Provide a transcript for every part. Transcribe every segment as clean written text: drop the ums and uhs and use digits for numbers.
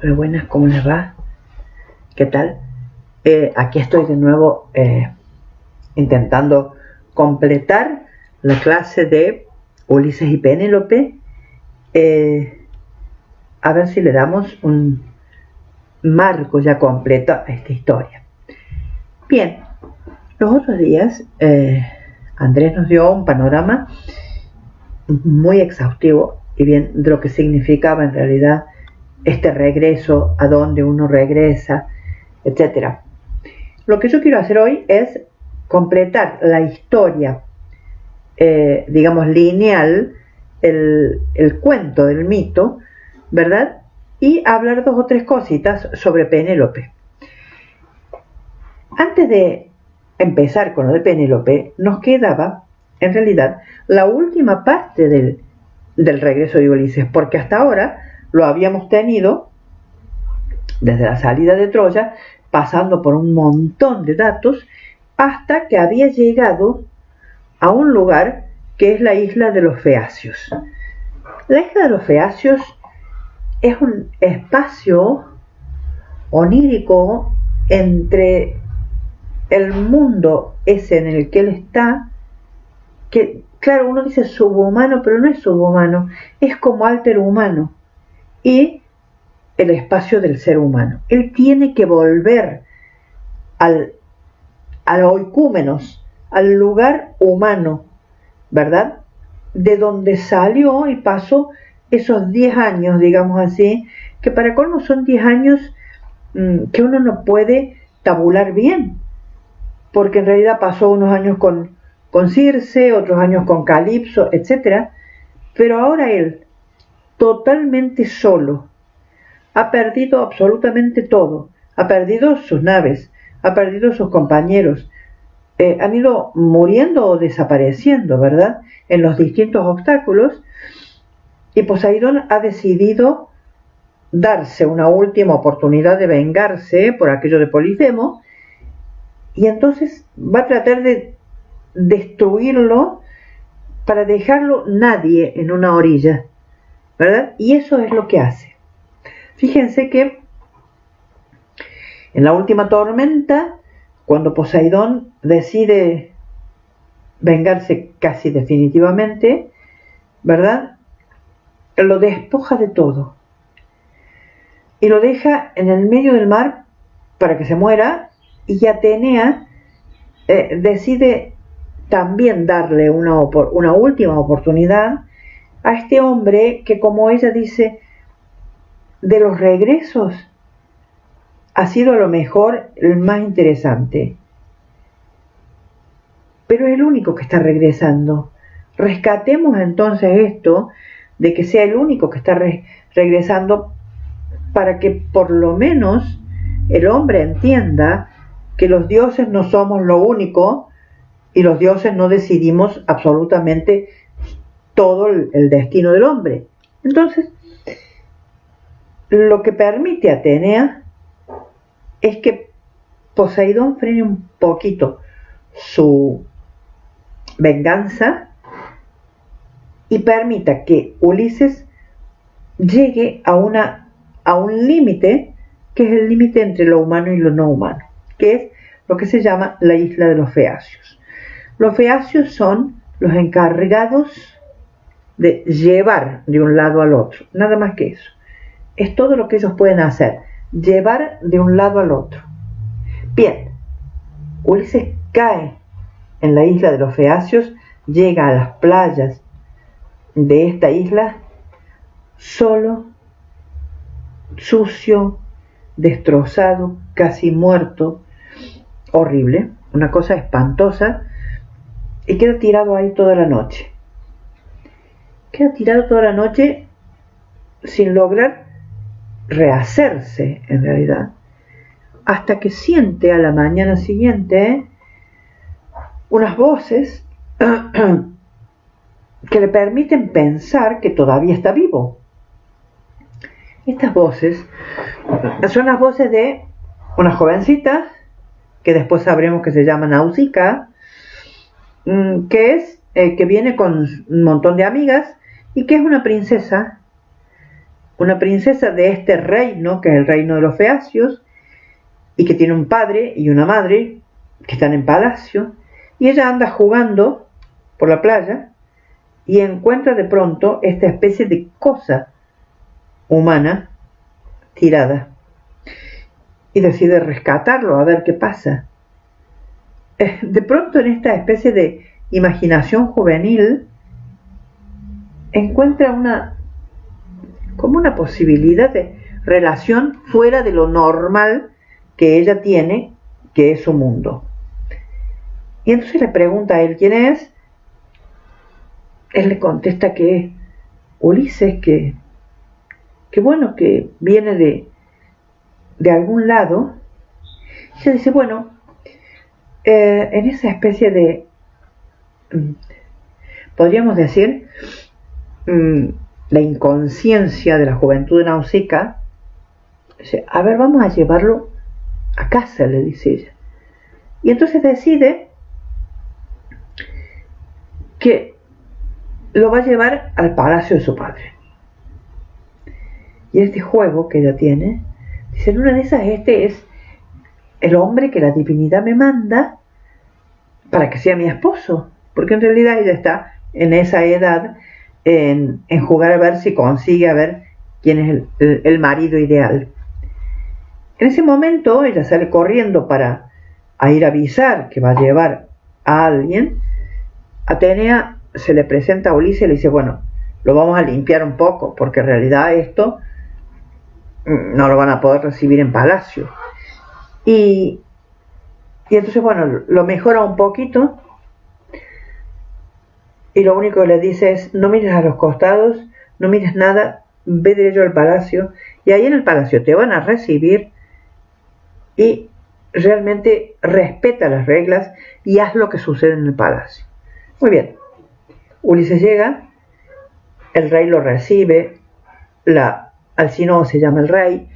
Hola, buenas, ¿cómo les va? ¿Qué tal? Aquí estoy de nuevo intentando completar la clase de Ulises y Penélope, a ver si le damos un marco ya completo a esta historia. Bien, los otros días Andrés nos dio un panorama muy exhaustivo y bien de lo que significaba en realidad este regreso, a dónde uno regresa, etcétera. Lo que yo quiero hacer hoy es completar la historia, digamos, lineal, el cuento del mito, ¿verdad? Y hablar dos o tres cositas sobre Penélope. Antes de empezar con lo de Penélope, nos quedaba, en realidad, la última parte del regreso de Ulises, porque hasta ahora lo habíamos tenido desde la salida de Troya, pasando por un montón de datos, hasta que había llegado a un lugar que es la isla de los Feacios. La isla de los Feacios es un espacio onírico entre el mundo ese en el que él está, que claro, uno dice subhumano, pero no es subhumano, es como alterhumano, y el espacio del ser humano. Él tiene que volver al oikúmenos, al lugar humano, ¿verdad? De donde salió y pasó esos 10 años, digamos así, que para colmo son 10 años que uno no puede tabular bien, porque en realidad pasó unos años con Circe, otros años con Calipso, etc. Pero ahora él, totalmente solo, ha perdido absolutamente todo, ha perdido sus naves, ha perdido sus compañeros, han ido muriendo o desapareciendo, ¿verdad?, en los distintos obstáculos, y Poseidón ha decidido darse una última oportunidad de vengarse por aquello de Polifemo, y entonces va a tratar de destruirlo para dejarlo nadie en una orilla, ¿verdad? Y eso es lo que hace. Fíjense que en la última tormenta, cuando Poseidón decide vengarse casi definitivamente, ¿verdad?, lo despoja de todo y lo deja en el medio del mar para que se muera, y Atenea decide también darle una última oportunidad a este hombre que, como ella dice, de los regresos ha sido a lo mejor el más interesante, pero es el único que está regresando. Rescatemos entonces esto de que sea el único que está regresando, para que por lo menos el hombre entienda que los dioses no somos lo único, y los dioses no decidimos absolutamente todo el destino del hombre. Entonces, lo que permite a Atenea es que Poseidón frene un poquito su venganza y permita que Ulises llegue a un límite, que es el límite entre lo humano y lo no humano, que es lo que se llama la isla de los Feacios. Los Feacios son los encargados de llevar de un lado al otro, nada más que eso. Es todo lo que ellos pueden hacer, llevar de un lado al otro. Bien, Ulises cae en la isla de los Feacios, llega a las playas de esta isla solo, sucio, destrozado, casi muerto, horrible, una cosa espantosa, y queda tirado ahí toda la noche. Queda tirado toda la noche sin lograr rehacerse, en realidad, hasta que siente a la mañana siguiente unas voces que le permiten pensar que todavía está vivo. Estas voces son las voces de una jovencita, que después sabremos que se llama Nausicaa, que viene con un montón de amigas, y que es una princesa una princesa de este reino, que es el reino de los feacios, y que tiene un padre y una madre que están en palacio, y ella anda jugando por la playa y encuentra de pronto esta especie de cosa humana tirada y decide rescatarlo a ver qué pasa. De pronto, en esta especie de imaginación juvenil, encuentra como una posibilidad de relación fuera de lo normal que ella tiene, que es su mundo. Y entonces le pregunta a él quién es. Él le contesta que es Ulises, que bueno, que viene de algún lado. Y ella dice, bueno, en esa especie de, podríamos decir, la inconsciencia de la juventud de Nausicaa, dice, a ver, vamos a llevarlo a casa, le dice ella. Y entonces decide que lo va a llevar al palacio de su padre. Y este juego que ella tiene, dice, en una de esas, este es el hombre que la divinidad me manda para que sea mi esposo, porque en realidad ella está en esa edad en jugar a ver si consigue a ver quién es el marido ideal. En ese momento ella sale corriendo a ir a avisar que va a llevar a alguien. Atenea se le presenta a Ulises y le dice, bueno, lo vamos a limpiar un poco, porque en realidad esto no lo van a poder recibir en palacio. Y entonces, bueno, lo mejora un poquito, y lo único que le dice es, no mires a los costados, no mires nada, ve derecho al palacio, y ahí en el palacio te van a recibir, y realmente respeta las reglas y haz lo que sucede en el palacio. Muy bien, Ulises llega, el rey lo recibe, Alcinoo se llama el rey,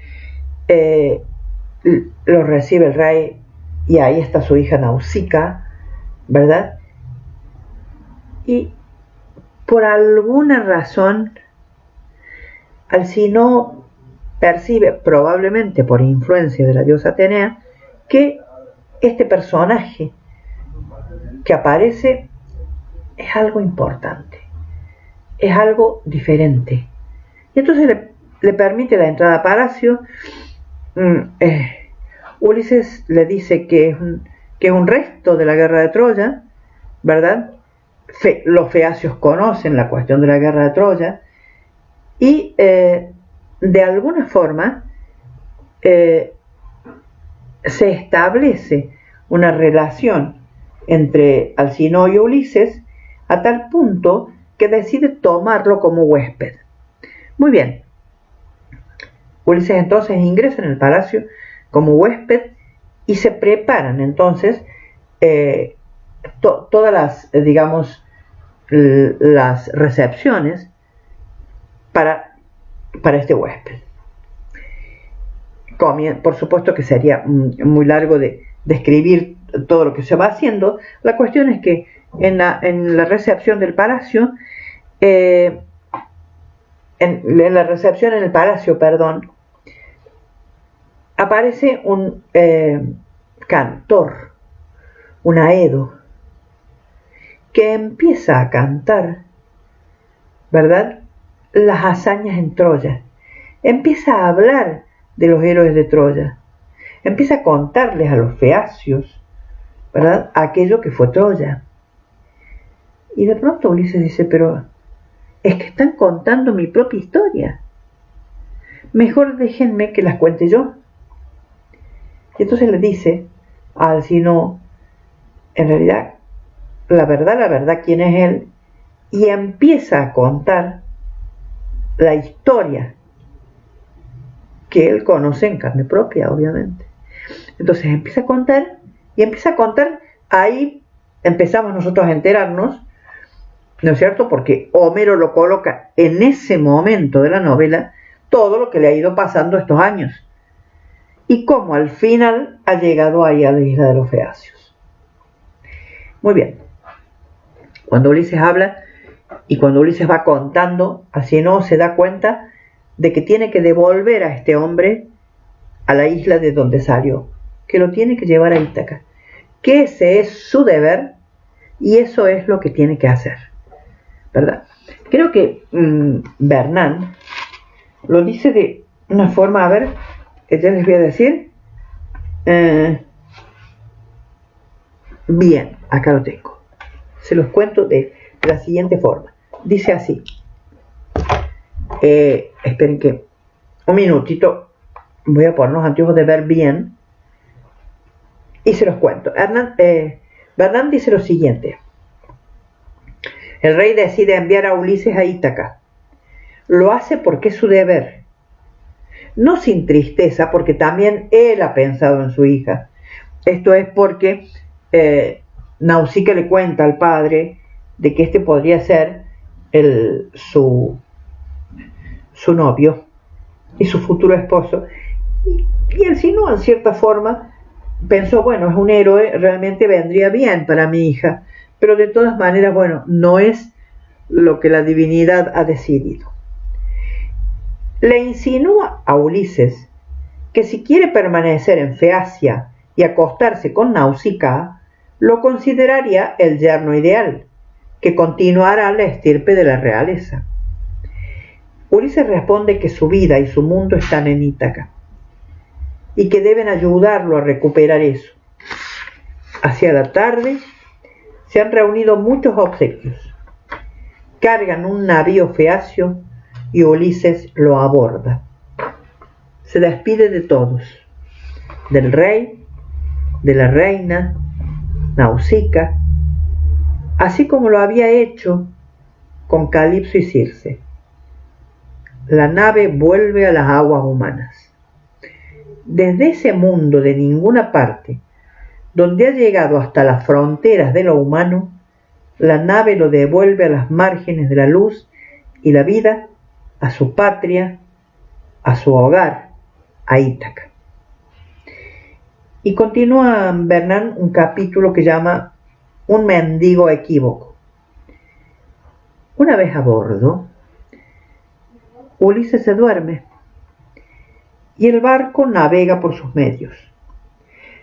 lo recibe el rey, y ahí está su hija Nausicaa, ¿verdad? Y por alguna razón Alcinoo percibe, probablemente por influencia de la diosa Atenea, que este personaje que aparece es algo importante, es algo diferente. Y entonces le permite la entrada a palacio. Ulises le dice que es un resto de la guerra de Troya, ¿verdad? Los feacios conocen la cuestión de la guerra de Troya, y de alguna forma se establece una relación entre Alcinoo y Ulises a tal punto que decide tomarlo como huésped. Muy bien, Ulises entonces ingresa en el palacio como huésped y se preparan entonces todas las, digamos, las recepciones para este huésped. Por supuesto que sería muy largo de describir todo lo que se va haciendo. La cuestión es que en la recepción del palacio, en la recepción en el palacio, aparece un cantor, un aedo, que empieza a cantar, ¿verdad?, las hazañas en Troya. Empieza a hablar de los héroes de Troya. Empieza a contarles a los feacios, ¿verdad?, aquello que fue Troya. Y de pronto Ulises dice, pero es que están contando mi propia historia. Mejor déjenme que las cuente yo. Y entonces le dice a Alcinoo, en realidad, la verdad, quién es él, y empieza a contar la historia que él conoce en carne propia, obviamente. Entonces empieza a contar, ahí empezamos nosotros a enterarnos, ¿no es cierto?, porque Homero lo coloca en ese momento de la novela, todo lo que le ha ido pasando estos años, y cómo al final ha llegado ahí a la isla de los Feacios. Muy bien, cuando Ulises habla y cuando Ulises va contando, Alcinoo se da cuenta de que tiene que devolver a este hombre a la isla de donde salió, que lo tiene que llevar a Ítaca, que ese es su deber y eso es lo que tiene que hacer, ¿verdad? Creo que Bernard lo dice de una forma, a ver, ya les voy a decir, bien, acá lo tengo, se los cuento de la siguiente forma, dice así, esperen que un minutito, voy a poner los anteojos de ver bien y se los cuento. Bernard dice lo siguiente: el rey decide enviar a Ulises a Ítaca. Lo hace porque es su deber, no sin tristeza, porque también él ha pensado en su hija. Esto es porque Nausicaa le cuenta al padre de que este podría ser su novio y su futuro esposo, y él, si no, en cierta forma pensó, bueno, es un héroe, realmente vendría bien para mi hija, pero de todas maneras, bueno, no es lo que la divinidad ha decidido. Le insinúa a Ulises que si quiere permanecer en Feacia y acostarse con Nausicaa, lo consideraría el yerno ideal, que continuará la estirpe de la realeza. Ulises responde que su vida y su mundo están en Ítaca y que deben ayudarlo a recuperar eso. Hacia la tarde se han reunido muchos obsequios. Cargan un navío feacio y Ulises lo aborda. Se despide de todos, del rey, de la reina, Nausicaa, así como lo había hecho con Calipso y Circe. La nave vuelve a las aguas humanas. Desde ese mundo de ninguna parte, donde ha llegado hasta las fronteras de lo humano, la nave lo devuelve a las márgenes de la luz y la vida, a su patria, a su hogar, a Ítaca. Y continúa Bernard un capítulo que llama Un mendigo equívoco. Una vez a bordo, Ulises se duerme y el barco navega por sus medios.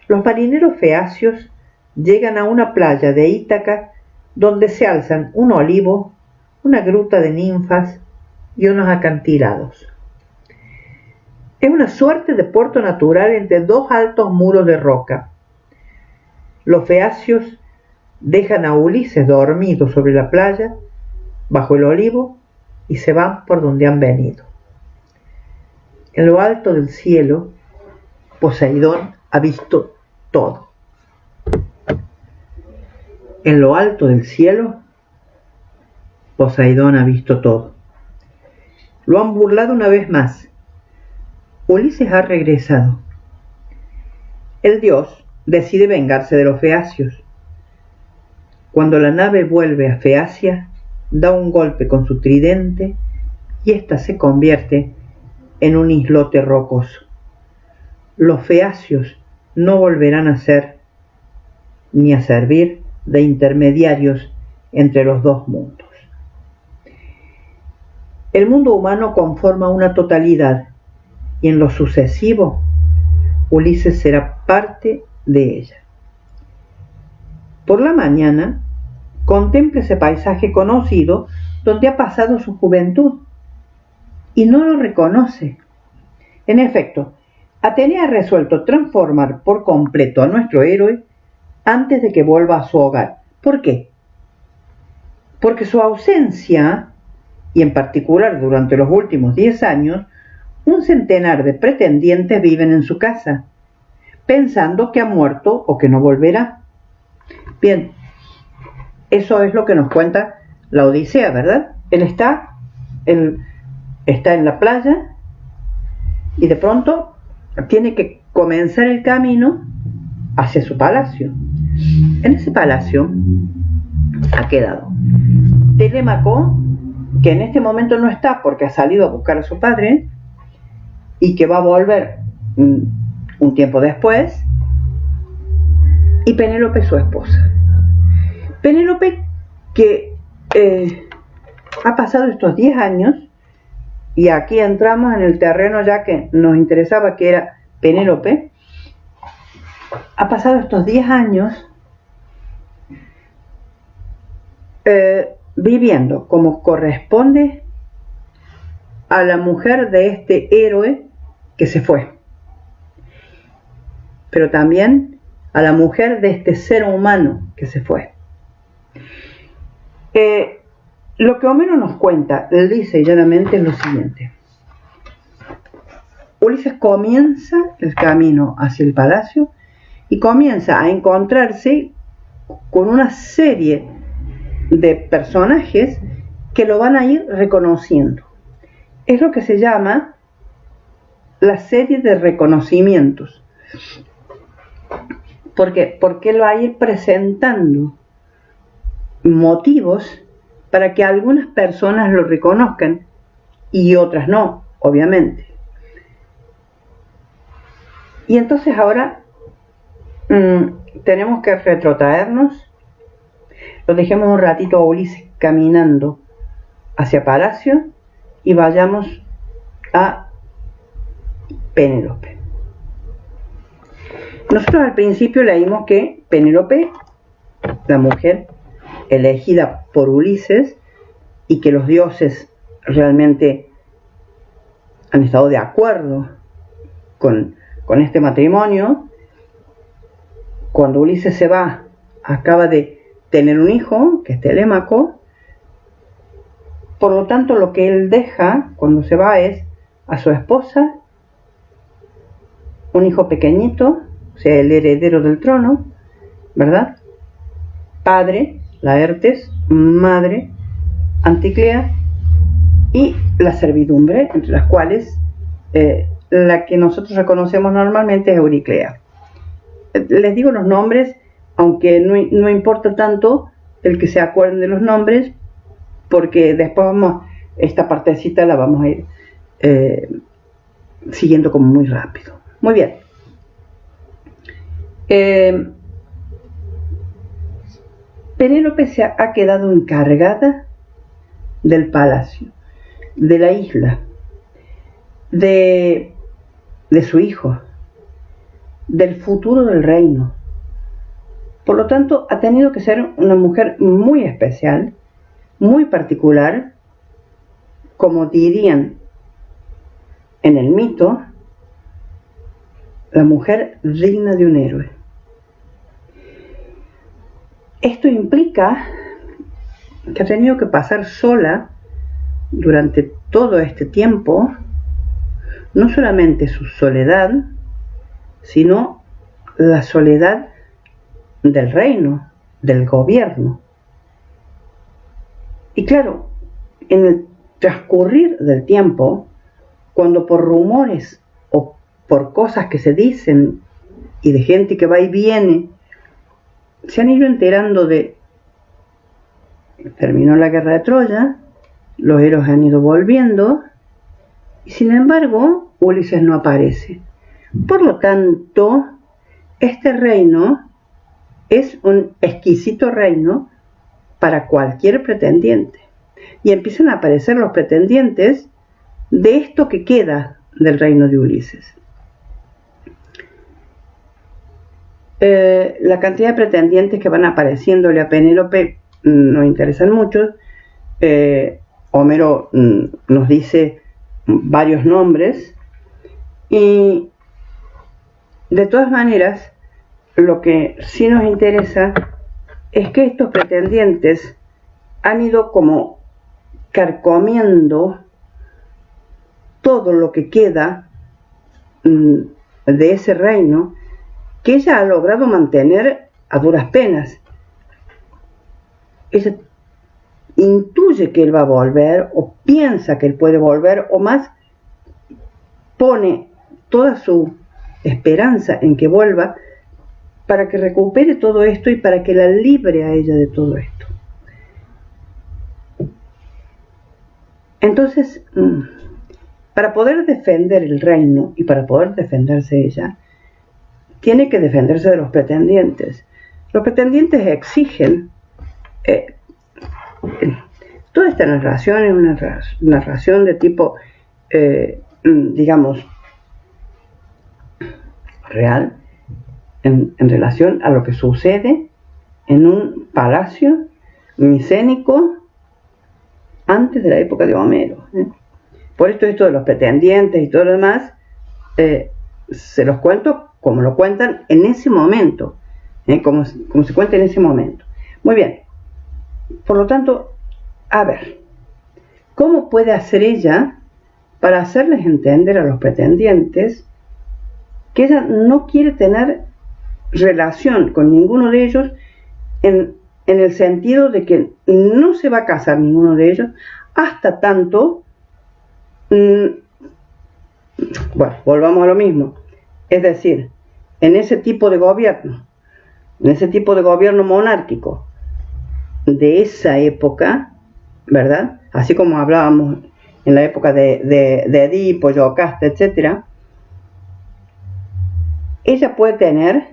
Los marineros feacios llegan a una playa de Ítaca donde se alzan un olivo, una gruta de ninfas y unos acantilados. Es una suerte de puerto natural entre dos altos muros de roca. Los feacios dejan a Ulises dormido sobre la playa, bajo el olivo, y se van por donde han venido. En lo alto del cielo, Poseidón ha visto todo. En lo alto del cielo, Poseidón ha visto todo. Lo han burlado una vez más. Ulises ha regresado. El dios decide vengarse de los feacios. Cuando la nave vuelve a Feacia, da un golpe con su tridente y ésta se convierte en un islote rocoso. Los feacios no volverán a ser ni a servir de intermediarios entre los dos mundos. El mundo humano conforma una totalidad y en lo sucesivo Ulises será parte de ella. Por la mañana contempla ese paisaje conocido donde ha pasado su juventud y no lo reconoce. En efecto, Atenea ha resuelto transformar por completo a nuestro héroe antes de que vuelva a su hogar. ¿Por qué? Porque su ausencia, y en particular durante los últimos 10 años, un centenar de pretendientes viven en su casa, pensando que ha muerto o que no volverá. Bien, eso es lo que nos cuenta la Odisea, ¿verdad? Él está en la playa y de pronto tiene que comenzar el camino hacia su palacio. En ese palacio ha quedado Telémaco, que en este momento no está porque ha salido a buscar a su padre y que va a volver un tiempo después, y Penélope, su esposa. Penélope, que ha pasado estos 10 años y aquí entramos en el terreno ya que nos interesaba, que era Penélope, ha pasado estos 10 años viviendo como corresponde a la mujer de este héroe que se fue, pero también a la mujer de este ser humano que se fue. Lo que Homero nos cuenta, lisa y llanamente, es lo siguiente. Ulises comienza el camino hacia el palacio y comienza a encontrarse con una serie de personajes que lo van a ir reconociendo. Es lo que se llama la serie de reconocimientos. ¿Por qué? Porque lo va a ir presentando motivos para que algunas personas lo reconozcan y otras no, obviamente. Y entonces ahora tenemos que retrotraernos. Lo dejemos un ratito a Ulises caminando hacia Palacio y vayamos a Penélope. Nosotros al principio leímos que Penélope, la mujer elegida por Ulises, y que los dioses realmente han estado de acuerdo con este matrimonio. Cuando Ulises se va, acaba de tener un hijo, que es Telémaco. Por lo tanto, lo que él deja cuando se va es a su esposa, un hijo pequeñito, o sea, el heredero del trono, ¿verdad? Padre, Laertes; madre, Anticlea; y la servidumbre, entre las cuales la que nosotros reconocemos normalmente es Euriclea. Les digo los nombres, aunque no importa tanto el que se acuerden de los nombres, porque después esta partecita la vamos a ir siguiendo como muy rápido. Muy bien. Penélope se ha quedado encargada del palacio, de la isla, de su hijo, del futuro del reino. Por lo tanto, ha tenido que ser una mujer muy especial, muy particular, como dirían en el mito, la mujer digna de un héroe. Esto implica que ha tenido que pasar sola durante todo este tiempo, no solamente su soledad, sino la soledad del reino, del gobierno. Y claro, en el transcurrir del tiempo, cuando por rumores o por cosas que se dicen y de gente que va y viene, se han ido enterando de terminó la guerra de Troya, los héroes han ido volviendo, y sin embargo Ulises no aparece. Por lo tanto, este reino es un exquisito reino para cualquier pretendiente, y empiezan a aparecer los pretendientes de esto que queda del reino de Ulises. La cantidad de pretendientes que van apareciéndole a Penélope nos interesan mucho. Homero nos dice varios nombres, y de todas maneras lo que sí nos interesa es que estos pretendientes han ido como carcomiendo todo lo que queda de ese reino que ella ha logrado mantener a duras penas. Ella intuye que él va a volver, o piensa que él puede volver, o más, pone toda su esperanza en que vuelva para que recupere todo esto y para que la libre a ella de todo esto. Entonces, para poder defender el reino y para poder defenderse ella, tiene que defenderse de los pretendientes. Los pretendientes exigen, toda esta narración es una narración de tipo digamos, real en relación a lo que sucede en un palacio micénico antes de la época de Homero. Por esto de los pretendientes y todo lo demás, se los cuento como lo cuentan en ese momento, como se cuenta en ese momento. Muy bien, por lo tanto, a ver, ¿cómo puede hacer ella para hacerles entender a los pretendientes que ella no quiere tener relación con ninguno de ellos en el sentido de que no se va a casar ninguno de ellos hasta tanto, bueno, volvamos a lo mismo, es decir, en ese tipo de gobierno monárquico de esa época, ¿verdad? Así como hablábamos en la época de Edipo, Yocasta, etc., ella puede tener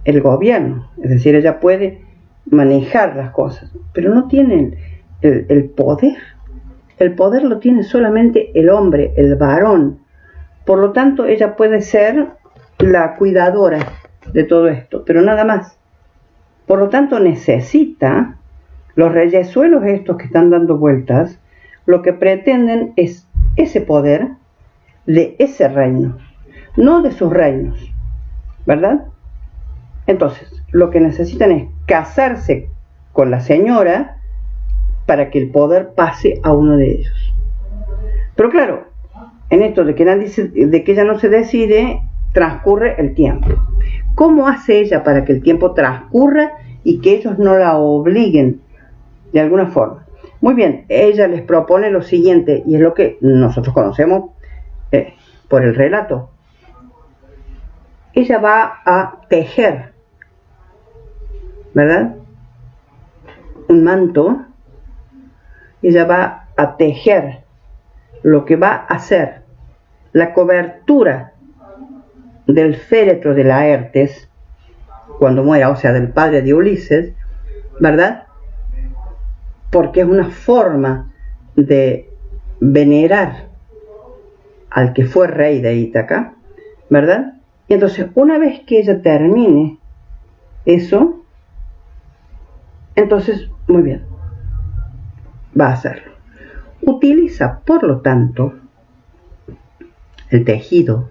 el gobierno, es decir, ella puede manejar las cosas, pero no tiene el poder. El poder lo tiene solamente el hombre, el varón. Por lo tanto, ella puede ser la cuidadora de todo esto, pero nada más. Por lo tanto, necesita los reyesuelos estos que están dando vueltas, lo que pretenden es ese poder de ese reino, no de sus reinos, ¿verdad? Entonces, lo que necesitan es casarse con la señora para que el poder pase a uno de ellos. Pero claro, en esto de que ella no se decide, transcurre el tiempo. ¿Cómo hace ella para que el tiempo transcurra y que ellos no la obliguen de alguna forma? Muy bien, ella les propone lo siguiente, y es lo que nosotros conocemos por el relato. Ella va a tejer, ¿verdad?, un manto. Ella va a tejer lo que va a hacer la cobertura del féretro de Laertes cuando muera, o sea, del padre de Ulises, ¿verdad? Porque es una forma de venerar al que fue rey de Ítaca, ¿verdad? Y entonces, una vez que ella termine eso, entonces, muy bien, va a hacerlo. Utiliza, por lo tanto, el tejido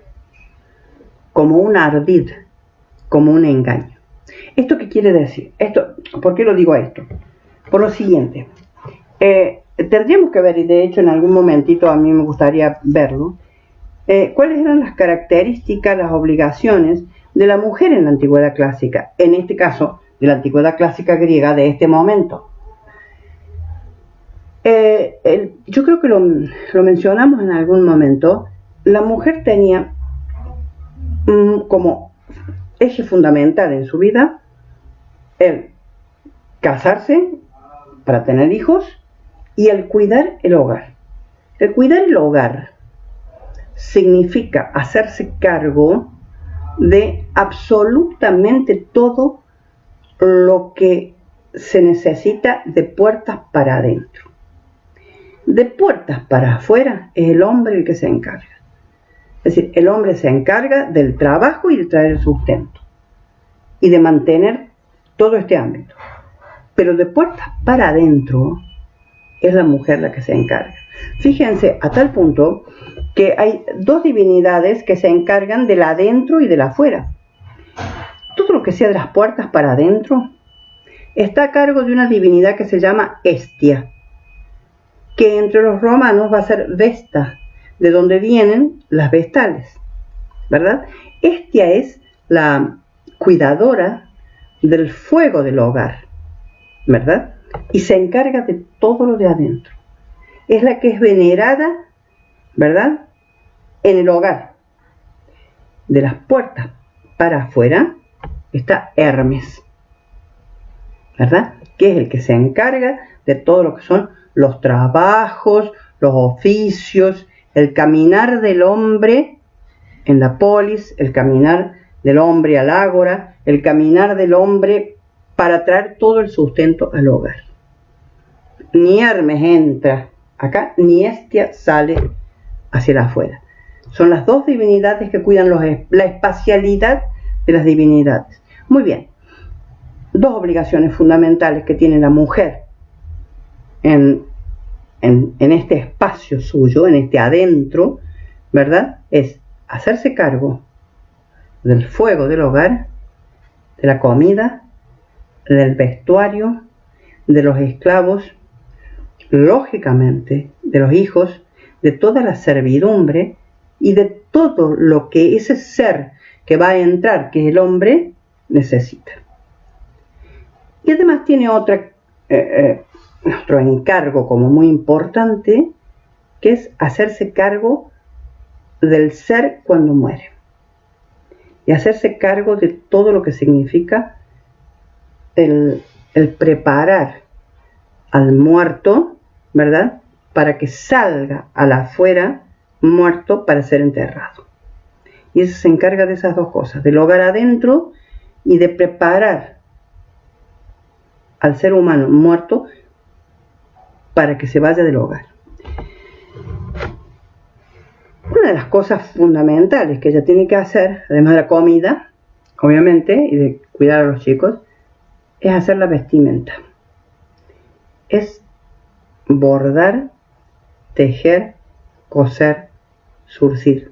como un ardid, como un engaño. ¿Esto qué quiere decir? ¿Por qué lo digo esto? Por lo siguiente, tendríamos que ver, y de hecho en algún momentito a mí me gustaría verlo, cuáles eran las características, las obligaciones de la mujer en la antigüedad clásica, en este caso, de la antigüedad clásica griega de este momento. Yo creo que lo mencionamos en algún momento. La mujer tenía como eje fundamental en su vida el casarse para tener hijos y el cuidar el hogar. El cuidar el hogar significa hacerse cargo de absolutamente todo lo que se necesita de puertas para adentro. De puertas para afuera es el hombre el que se encarga. Es decir, el hombre se encarga del trabajo y de traer el sustento y de mantener todo este ámbito. Pero de puertas para adentro es la mujer la que se encarga. Fíjense, a tal punto que hay dos divinidades que se encargan del adentro y del afuera. Todo lo que sea de las puertas para adentro está a cargo de una divinidad que se llama Hestia, que entre los romanos va a ser Vesta, de donde vienen las vestales, ¿verdad? Hestia es la cuidadora del fuego del hogar, ¿verdad? Y se encarga de todo lo de adentro. Es la que es venerada, ¿verdad?, en el hogar. De las puertas para afuera está Hermes, ¿verdad?, que es el que se encarga de todo lo que son los trabajos, los oficios, el caminar del hombre en la polis, el caminar del hombre al ágora, el caminar del hombre para traer todo el sustento al hogar. Ni Hermes entra acá, ni Hestia sale hacia el afuera. Son las dos divinidades que cuidan la espacialidad de las divinidades. Muy bien. Dos obligaciones fundamentales que tiene la mujer en este espacio suyo, en este adentro, ¿verdad? Es hacerse cargo del fuego del hogar, de la comida, del vestuario, de los esclavos, lógicamente, de los hijos, de toda la servidumbre y de todo lo que ese ser que va a entrar, que es el hombre, necesita. Y además tiene otro encargo como muy importante, que es hacerse cargo del ser cuando muere. Y hacerse cargo de todo lo que significa el preparar al muerto, ¿verdad? Para que salga a la afuera muerto para ser enterrado. Y eso se encarga de esas dos cosas, del hogar adentro y de preparar al ser humano muerto para que se vaya del hogar. Una de las cosas fundamentales que ella tiene que hacer, además de la comida, obviamente, y de cuidar a los chicos, es hacer la vestimenta. Es bordar, tejer, coser, surcir.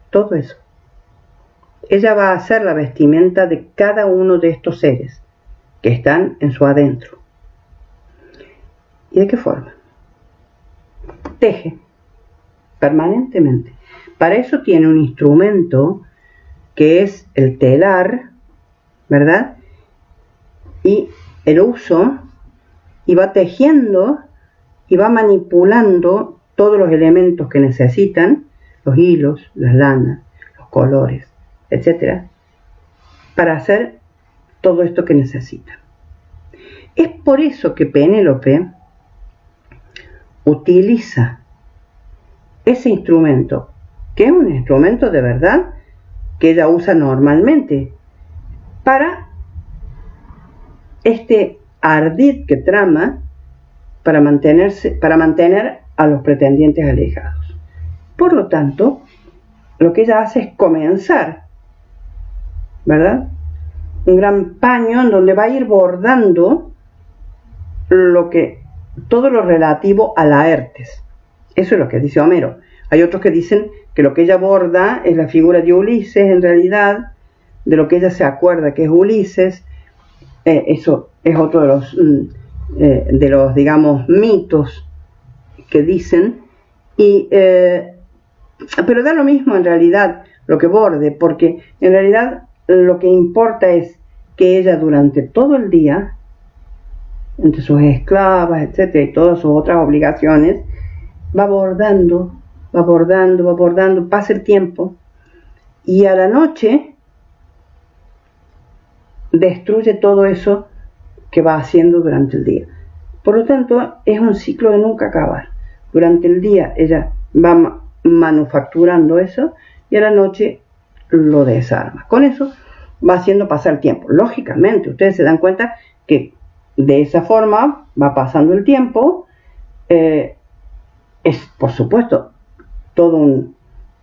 Todo eso. Ella va a hacer la vestimenta de cada uno de estos seres que están en su adentro. ¿Y de qué forma? Teje permanentemente. Para eso tiene un instrumento que es el telar, ¿verdad? Y el uso, y va tejiendo y va manipulando todos los elementos que necesitan, los hilos, las lanas, los colores, etc., para hacer todo esto que necesita. Es por eso que Penélope utiliza ese instrumento, que es un instrumento de verdad que ella usa normalmente, para este ardid que trama para mantener a los pretendientes alejados. Por lo tanto, lo que ella hace es comenzar, ¿verdad?, un gran paño en donde va a ir bordando todo lo relativo a Laertes. Eso es lo que dice Homero. Hay otros que dicen que lo que ella borda es la figura de Ulises, en realidad, de lo que ella se acuerda que es Ulises. Eso es otro de los digamos, mitos que dicen. Pero da lo mismo en realidad lo que borde, porque en realidad lo que importa es que ella durante todo el día, entre sus esclavas, etcétera, y todas sus otras obligaciones, va bordando, pasa el tiempo, y a la noche destruye todo eso que va haciendo durante el día. Por lo tanto, es un ciclo de nunca acabar. Durante el día ella va manufacturando eso y a la noche lo desarma. Con eso va haciendo pasar el tiempo. Lógicamente, ustedes se dan cuenta que de esa forma va pasando el tiempo. Es, por supuesto, todo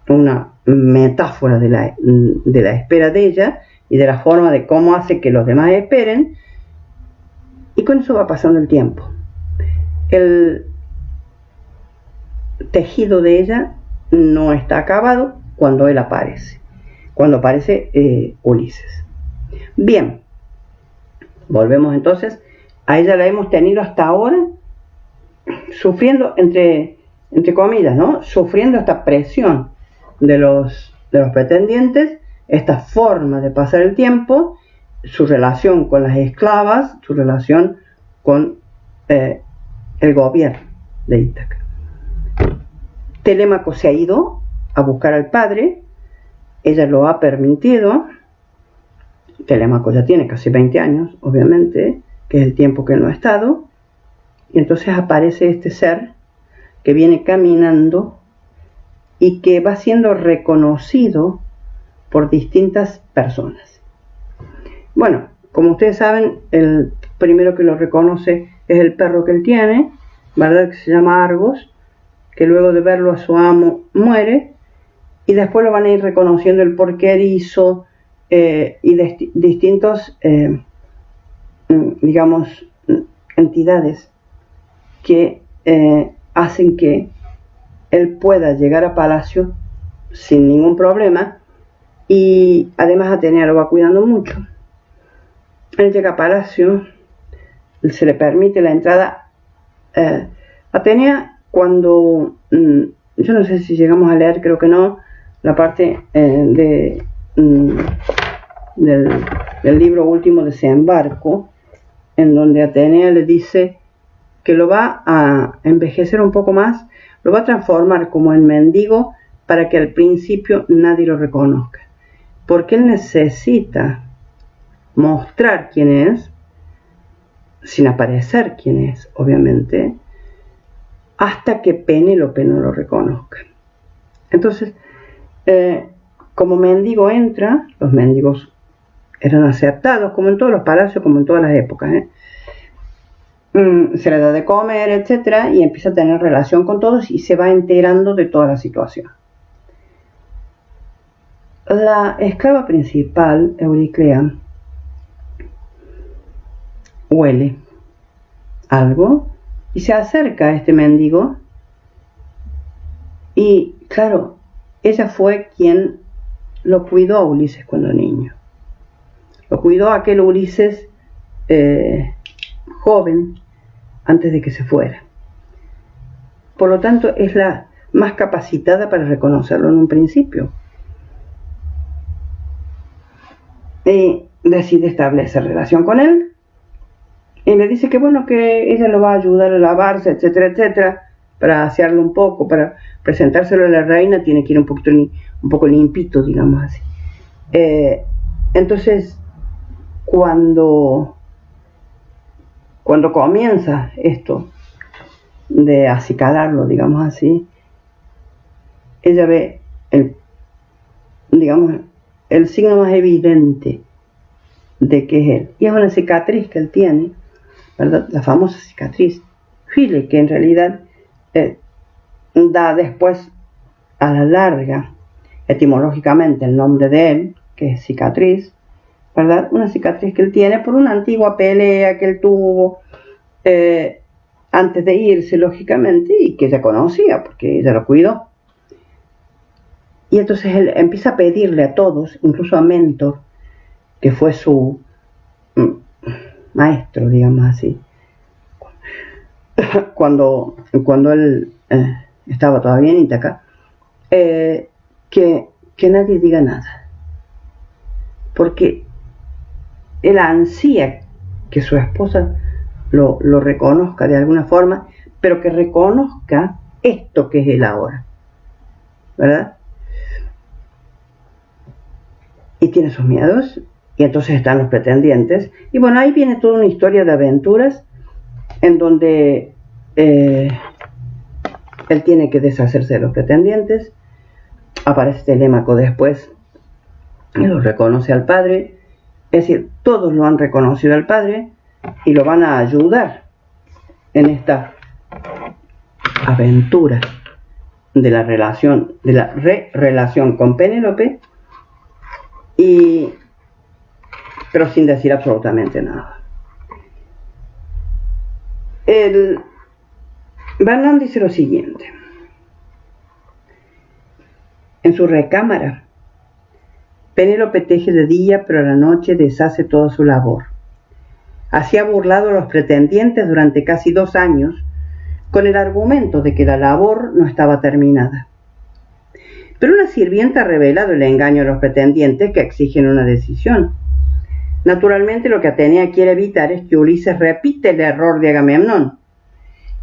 una metáfora de la espera de ella y de la forma de cómo hace que los demás esperen, y con eso va pasando el tiempo. El tejido de ella no está acabado cuando él aparece, cuando aparece Ulises. Bien, volvemos entonces. A ella la hemos tenido hasta ahora sufriendo, entre comillas, ¿no?, sufriendo esta presión de los pretendientes, esta forma de pasar el tiempo, su relación con las esclavas, su relación con el gobierno de Ítaca. Telémaco se ha ido a buscar al padre, ella lo ha permitido. Telémaco ya tiene casi 20 años, obviamente, que es el tiempo que no ha estado, y entonces aparece este ser que viene caminando y que va siendo reconocido por distintas personas. Bueno, como ustedes saben, el primero que lo reconoce es el perro que él tiene, ¿verdad?, que se llama Argos, que luego de verlo a su amo muere, y después lo van a ir reconociendo el porqué erizo y distintos, digamos, entidades que hacen que él pueda llegar a Palacio sin ningún problema, y además Atenea lo va cuidando mucho. Él llega a Palacio, se le permite la entrada. Atenea, cuando, yo no sé si llegamos a leer, creo que no, la parte del libro último de Desembarco, en donde Atenea le dice que lo va a envejecer un poco más, lo va a transformar como en mendigo para que al principio nadie lo reconozca, porque él necesita mostrar quién es, sin aparecer quién es, obviamente, hasta que Penélope no lo reconozca. Entonces, como mendigo entra, los mendigos eran aceptados, como en todos los palacios, como en todas las épocas, se le da de comer, etcétera, y empieza a tener relación con todos y se va enterando de toda la situación. La esclava principal, Euriclea, huele algo y se acerca a este mendigo, y claro, ella fue quien lo cuidó a Ulises cuando niño. Lo cuidó a aquel Ulises joven, antes de que se fuera. Por lo tanto, es la más capacitada para reconocerlo en un principio. Y decide establecer relación con él, y le dice que bueno, que ella lo va a ayudar a lavarse, etcétera, etcétera, para asearlo un poco, para presentárselo a la reina, tiene que ir un poco limpito, digamos así. Entonces, cuando comienza esto de acicalarlo, digamos así, ella ve el signo más evidente de que es él, y es una cicatriz que él tiene, ¿verdad? La famosa cicatriz File, que en realidad da después a la larga etimológicamente el nombre de él, que es cicatriz, ¿verdad? Una cicatriz que él tiene por una antigua pelea que él tuvo antes de irse, lógicamente, y que ella conocía porque ella lo cuidó. Y entonces él empieza a pedirle a todos, incluso a Mentor, que fue su maestro, digamos así, cuando él estaba todavía en Ítaca, que nadie diga nada, porque él ansía que su esposa lo reconozca de alguna forma, pero que reconozca esto que es él ahora, ¿verdad? Y tiene sus miedos, y entonces están los pretendientes, y bueno, ahí viene toda una historia de aventuras en donde él tiene que deshacerse de los pretendientes. Aparece Telémaco después y lo reconoce al padre, es decir, todos lo han reconocido al padre y lo van a ayudar en esta aventura de la relación, de la relación con Penélope, pero sin decir absolutamente nada. Vernon dice lo siguiente: en su recámara, Penélope teje de día, pero a la noche deshace toda su labor. Así ha burlado a los pretendientes durante casi 2 años, con el argumento de que la labor no estaba terminada. Pero una sirvienta ha revelado el engaño a los pretendientes, que exigen una decisión. Naturalmente, lo que Atenea quiere evitar es que Ulises repita el error de Agamemnón,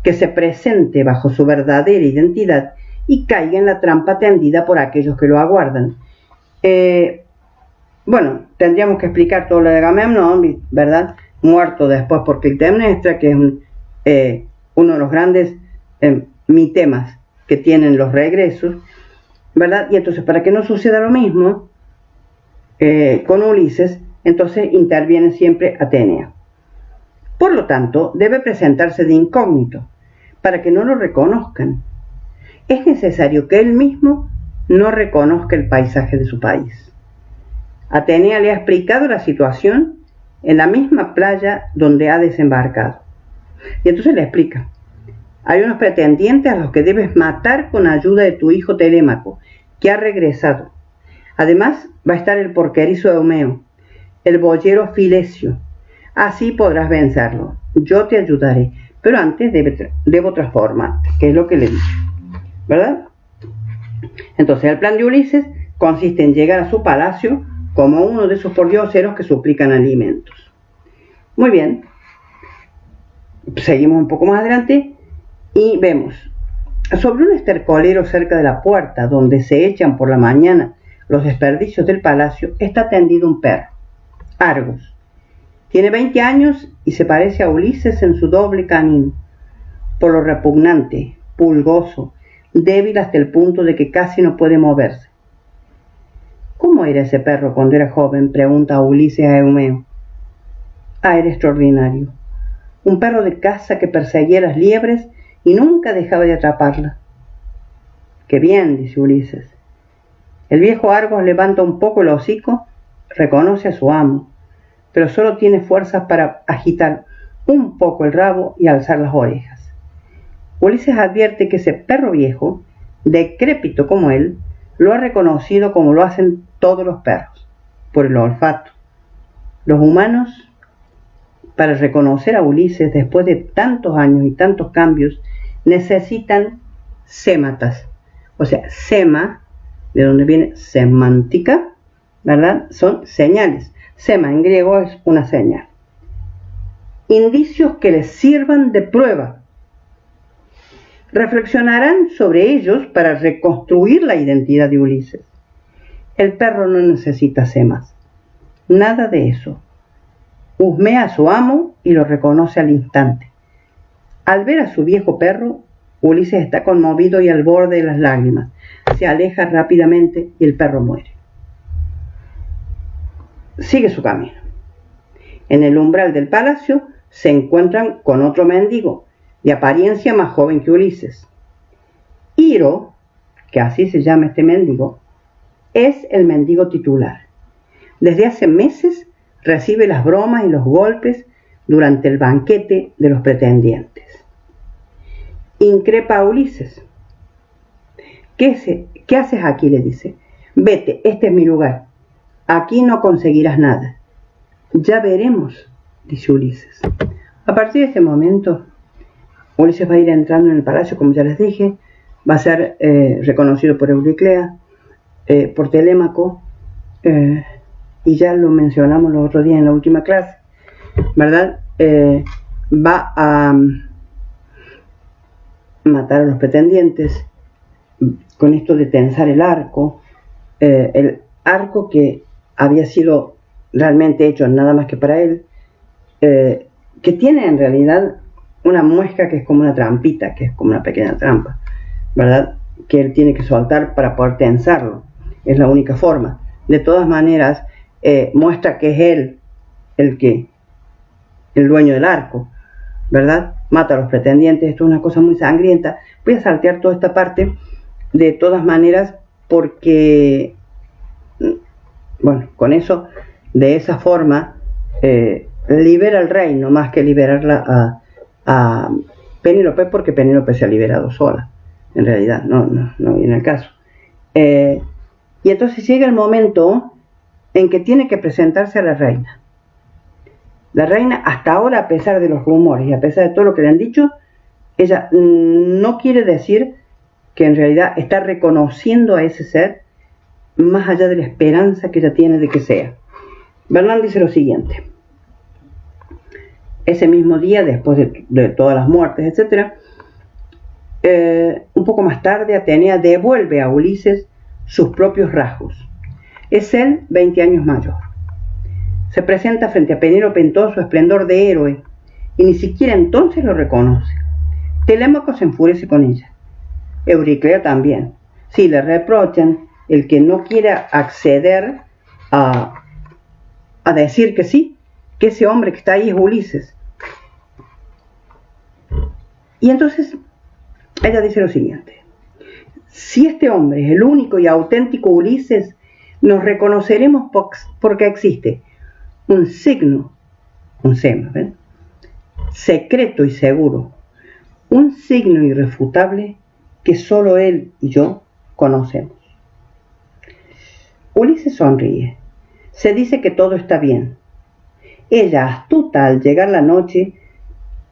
que se presente bajo su verdadera identidad y caiga en la trampa tendida por aquellos que lo aguardan. Bueno, tendríamos que explicar todo lo de Agamemnón, ¿verdad? Muerto después por Clitemnestra, que es uno de los grandes mitemas que tienen los regresos, ¿verdad? Y entonces, para que no suceda lo mismo con Ulises, entonces interviene siempre Atenea. Por lo tanto, debe presentarse de incógnito, para que no lo reconozcan. es necesario que él mismo no reconozca el paisaje de su país. Atenea le ha explicado la situación en la misma playa donde ha desembarcado. Y entonces le explica: hay unos pretendientes a los que debes matar con ayuda de tu hijo Telémaco, que ha regresado. Además va a estar el porquerizo Eumeo, el boyero Filesio. Así podrás vencerlo. Yo te ayudaré, pero antes debo transformarte, que es lo que le dije, ¿verdad? Entonces el plan de Ulises consiste en llegar a su palacio como uno de esos pordioseros que suplican alimentos. Muy bien, seguimos un poco más adelante y vemos: sobre un estercolero cerca de la puerta, donde se echan por la mañana los desperdicios del palacio, está tendido un perro, Argos. Tiene 20 años y se parece a Ulises en su doble canino, por lo repugnante, pulgoso, débil hasta el punto de que casi no puede moverse. ¿Cómo era ese perro cuando era joven?, pregunta Ulises a Eumeo. Era extraordinario. Un perro de caza que perseguía las liebres y nunca dejaba de atraparlas. Qué bien, dice Ulises. El viejo Argos levanta un poco el hocico, reconoce a su amo, pero solo tiene fuerzas para agitar un poco el rabo y alzar las orejas. Ulises advierte que ese perro viejo, decrépito como él, lo ha reconocido como lo hacen todos los perros, por el olfato. Los humanos, para reconocer a Ulises después de tantos años y tantos cambios, necesitan sématas. O sea, sema, de donde viene semántica, ¿verdad? Son señales. Sema en griego es una señal. Indicios que les sirvan de prueba. Reflexionarán sobre ellos para reconstruir la identidad de Ulises. El perro no necesita semas. Nada de eso. Husmea a su amo y lo reconoce al instante. Al ver a su viejo perro, Ulises está conmovido y al borde de las lágrimas. Se aleja rápidamente y el perro muere. Sigue su camino. En el umbral del palacio se encuentran con otro mendigo, de apariencia más joven que Ulises. Iro, que así se llama este mendigo, es el mendigo titular. Desde hace meses recibe las bromas y los golpes durante el banquete de los pretendientes. Increpa a Ulises. ¿Qué haces aquí?, le dice. Vete, este es mi lugar. Aquí no conseguirás nada. Ya veremos, dice Ulises. A partir de este momento, Ulises va a ir entrando en el palacio, como ya les dije. Va a ser reconocido por Euriclea, por Telémaco, y ya lo mencionamos los otros días en la última clase, ¿verdad? Va a matar a los pretendientes con esto de tensar el arco que había sido realmente hecho nada más que para él, que tiene en realidad una muesca que es como una trampita, que es como una pequeña trampa, ¿verdad?, que él tiene que soltar para poder tensarlo. Es la única forma. De todas maneras, muestra que es él el dueño del arco, ¿verdad? Mata a los pretendientes. Esto es una cosa muy sangrienta. Voy a saltear toda esta parte de todas maneras porque, bueno, con eso, de esa forma, libera el reino más que liberarla a Penélope, porque Penélope se ha liberado sola, en realidad, no viene al caso. Y entonces llega el momento en que tiene que presentarse a la reina. La reina, hasta ahora, a pesar de los rumores y a pesar de todo lo que le han dicho, ella no quiere decir que en realidad está reconociendo a ese ser más allá de la esperanza que ella tiene de que sea. Bernard dice lo siguiente: ese mismo día, después de todas las muertes, etc., un poco más tarde, Atenea devuelve a Ulises sus propios rasgos. Es él 20 años mayor. Se presenta frente a Penélope en todo su esplendor de héroe, y ni siquiera entonces lo reconoce. Telémaco se enfurece con ella. Euriclea también. Sí, le reprochan el que no quiera acceder a decir que sí, que ese hombre que está ahí es Ulises. Y entonces ella dice lo siguiente: Si este hombre es el único y auténtico Ulises, nos reconoceremos porque existe un signo, un sema, ¿ven?, secreto y seguro, un signo irrefutable que solo él y yo conocemos. Ulises sonríe. Se dice que todo está bien. Ella, astuta al llegar la noche,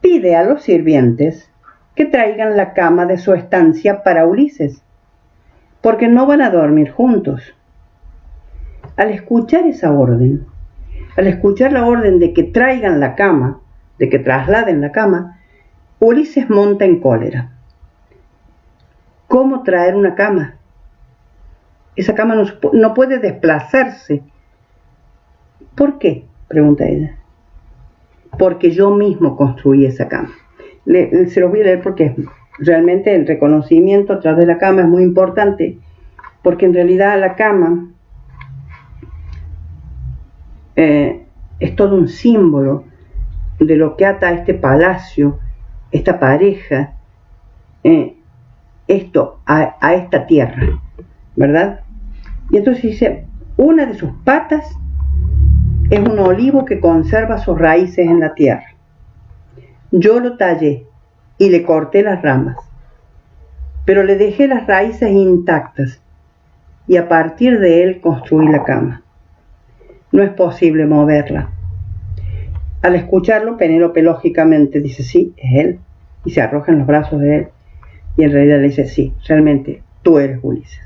pide a los sirvientes que traigan la cama de su estancia para Ulises, porque no van a dormir juntos. Al escuchar esa orden, al escuchar la orden de que traigan la cama, de que trasladen la cama, Ulises monta en cólera. ¿Cómo traer una cama? Esa cama no puede desplazarse. ¿Por qué?, pregunta ella. Porque yo mismo construí esa cama. Se los voy a leer porque realmente el reconocimiento a través de la cama es muy importante, porque en realidad la cama es todo un símbolo de lo que ata a este palacio, esta pareja, a esta tierra, ¿verdad? Y entonces dice, una de sus patas es un olivo que conserva sus raíces en la tierra. Yo lo tallé y le corté las ramas, pero le dejé las raíces intactas y a partir de él construí la cama. No es posible moverla. Al escucharlo, Penélope lógicamente dice, sí, es él, y se arroja en los brazos de él, y en realidad le dice, sí, realmente tú eres Ulises.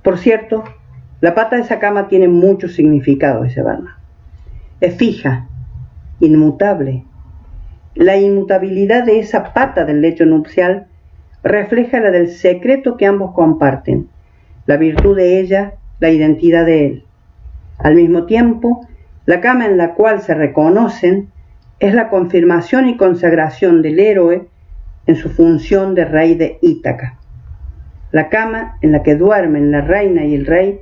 Por cierto, la pata de esa cama tiene mucho significado, dice Barna. Es fija, inmutable. La inmutabilidad de esa pata del lecho nupcial refleja la del secreto que ambos comparten, la virtud de ella, la identidad de él. Al mismo tiempo, la cama en la cual se reconocen es la confirmación y consagración del héroe en su función de rey de Ítaca. La cama en la que duermen la reina y el rey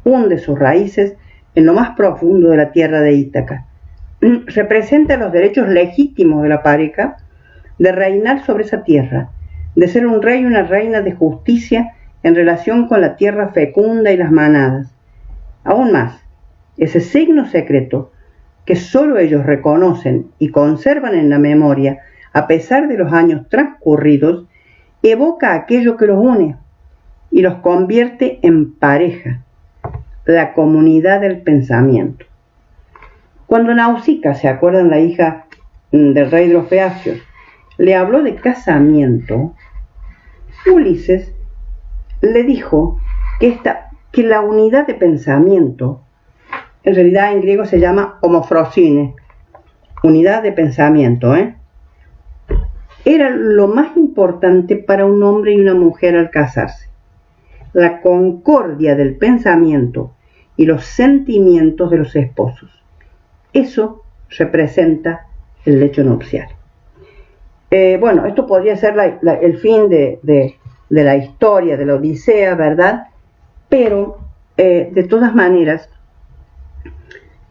hunde sus raíces en lo más profundo de la tierra de Ítaca. Representa los derechos legítimos de la pareja de reinar sobre esa tierra, de ser un rey y una reina de justicia en relación con la tierra fecunda y las manadas. Aún más, ese signo secreto que solo ellos reconocen y conservan en la memoria a pesar de los años transcurridos, evoca aquello que los une y los convierte en pareja, la comunidad del pensamiento. Cuando Nausicaa, ¿se acuerdan?, la hija del rey de los Feacios, le habló de casamiento, Ulises le dijo que la unidad de pensamiento, en realidad en griego se llama homofrosine, unidad de pensamiento, era lo más importante para un hombre y una mujer al casarse. La concordia del pensamiento y los sentimientos de los esposos. Eso representa el lecho nupcial. Bueno, esto podría ser el fin de la historia de la Odisea, ¿verdad? Pero, de todas maneras,